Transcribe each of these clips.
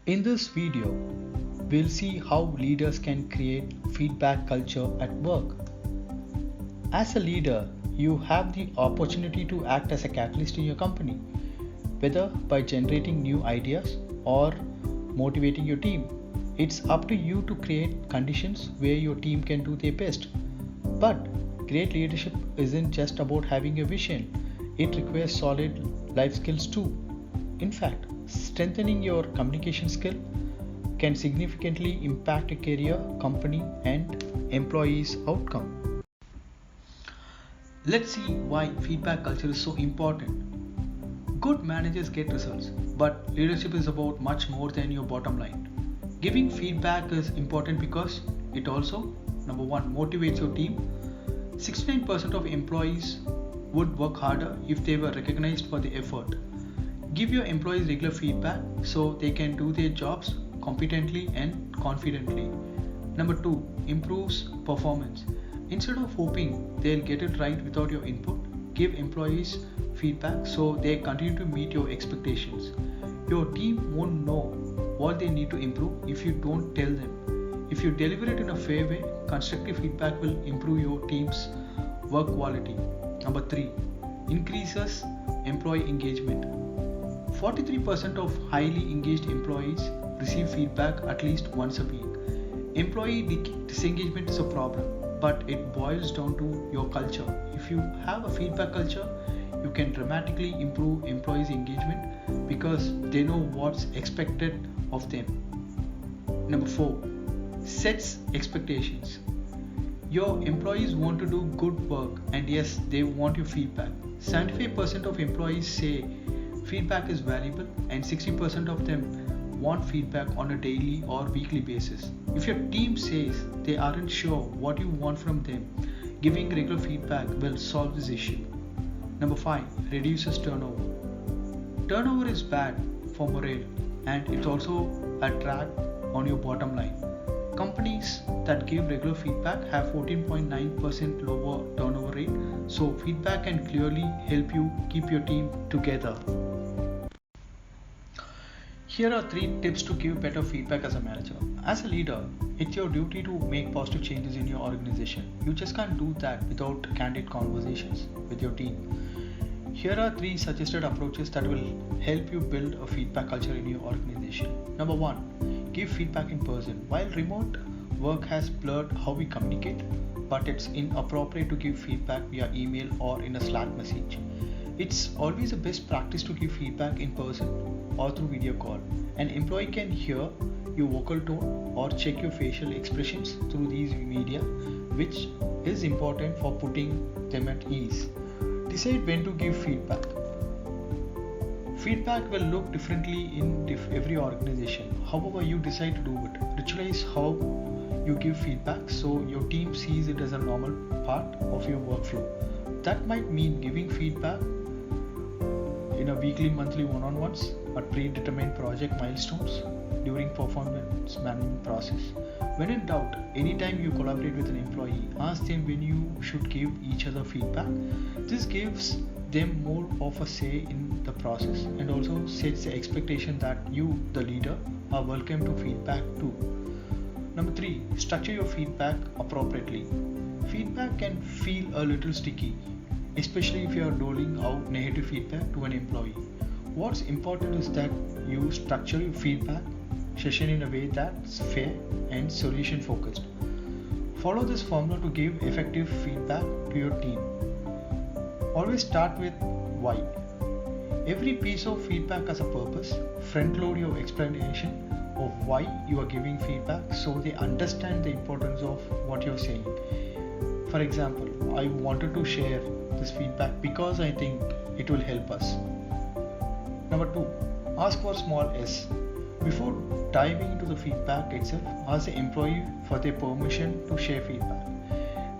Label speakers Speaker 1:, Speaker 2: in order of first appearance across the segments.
Speaker 1: In this video, we'll see how leaders can create feedback culture at work. As a leader, you have the opportunity to act as a catalyst in your company, whether by generating new ideas or motivating your team. It's up to you to create conditions where your team can do their best. But great leadership isn't just about having a vision, it requires solid life skills too. In fact, strengthening your communication skill can significantly impact your career, company, and employees' outcome. Let's see why feedback culture is so important. Good managers get results, but leadership is about much more than your bottom line. Giving feedback is important because it also, number one, motivates your team. 69% of employees would work harder if they were recognized for the effort. Give your employees regular feedback so they can do their jobs competently and confidently. Number two, improves performance. Instead of hoping they'll get it right without your input, give employees feedback so they continue to meet your expectations. Your team won't know what they need to improve if you don't tell them. If you deliver it in a fair way, constructive feedback will improve your team's work quality. Number three, increases employee engagement. 43% of highly engaged employees receive feedback at least once a week. Employee disengagement is a problem, but it boils down to your culture. If you have a feedback culture, you can dramatically improve employees' engagement because they know what's expected of them. Number four, sets expectations. Your employees want to do good work, and yes, they want your feedback. 75% of employees say feedback is valuable, and 60% of them want feedback on a daily or weekly basis. If your team says they aren't sure what you want from them, giving regular feedback will solve this issue. Number five, reduces turnover. Turnover is bad for morale, and it's also a drag on your bottom line. Companies that give regular feedback have 14.9% lower turnover rate, so feedback can clearly help you keep your team together. Here are 3 tips to give better feedback as a manager. As a leader, it's your duty to make positive changes in your organization. You just can't do that without candid conversations with your team. Here are 3 suggested approaches that will help you build a feedback culture in your organization. Number 1, give feedback in person. While remote work has blurred how we communicate, but it's inappropriate to give feedback via email or in a Slack message. It's always the best practice to give feedback in person or through video call. An employee can hear your vocal tone or check your facial expressions through these media, which is important for putting them at ease. Decide when to give feedback. Feedback will look differently in every organization. However, you decide to do it. Ritualize how you give feedback so your team sees it as a normal part of your workflow. That might mean giving feedback in a weekly, monthly one-on-ones at predetermined project milestones during performance management process. When in doubt, anytime you collaborate with an employee, ask them when you should give each other feedback. This gives them more of a say in the process and also sets the expectation that you, the leader, are welcome to feedback too. Number 3, structure your feedback appropriately. Feedback can feel a little sticky, especially if you are doling out negative feedback to an employee. What's important is that you structure your feedback session in a way that's fair and solution focused. Follow this formula to give effective feedback to your team. Always start with why. Every piece of feedback has a purpose. Front load your explanation of why you are giving feedback so they understand the importance of what you're saying. For example, I wanted to share this feedback because I think it will help us. Number 2, ask for small s. Before diving into the feedback itself, ask the employee for their permission to share feedback.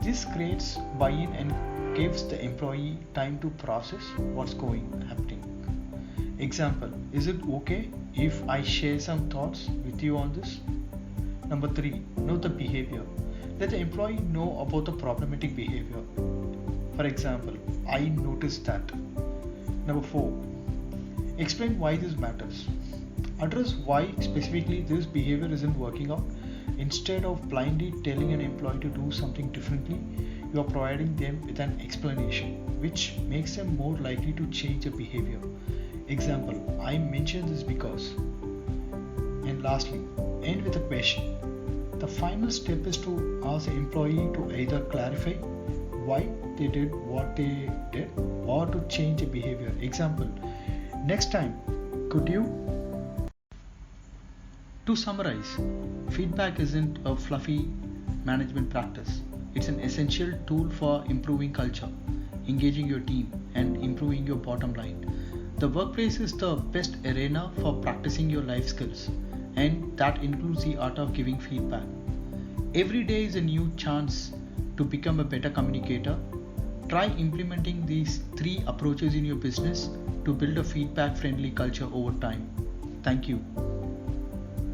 Speaker 1: This creates buy-in and gives the employee time to process what's happening. Example, is it okay if I share some thoughts with you on this? Number 3, note the behavior. Let the employee know about the problematic behavior. For example, I noticed that. Number 4, explain why this matters. Address why specifically this behavior isn't working out. Instead of blindly telling an employee to do something differently, you are providing them with an explanation which makes them more likely to change their behavior. Example, I mention this because. And lastly, end with a question. The final step is to ask the employee to either clarify why they did what they did or to change a behavior. Example, next time, could you? To summarize, feedback isn't a fluffy management practice. It's an essential tool for improving culture, engaging your team, and improving your bottom line. The workplace is the best arena for practicing your life skills, and that includes the art of giving feedback. Every day is a new chance to become a better communicator. Try implementing these three approaches in your business to build a feedback friendly culture over time. Thank you.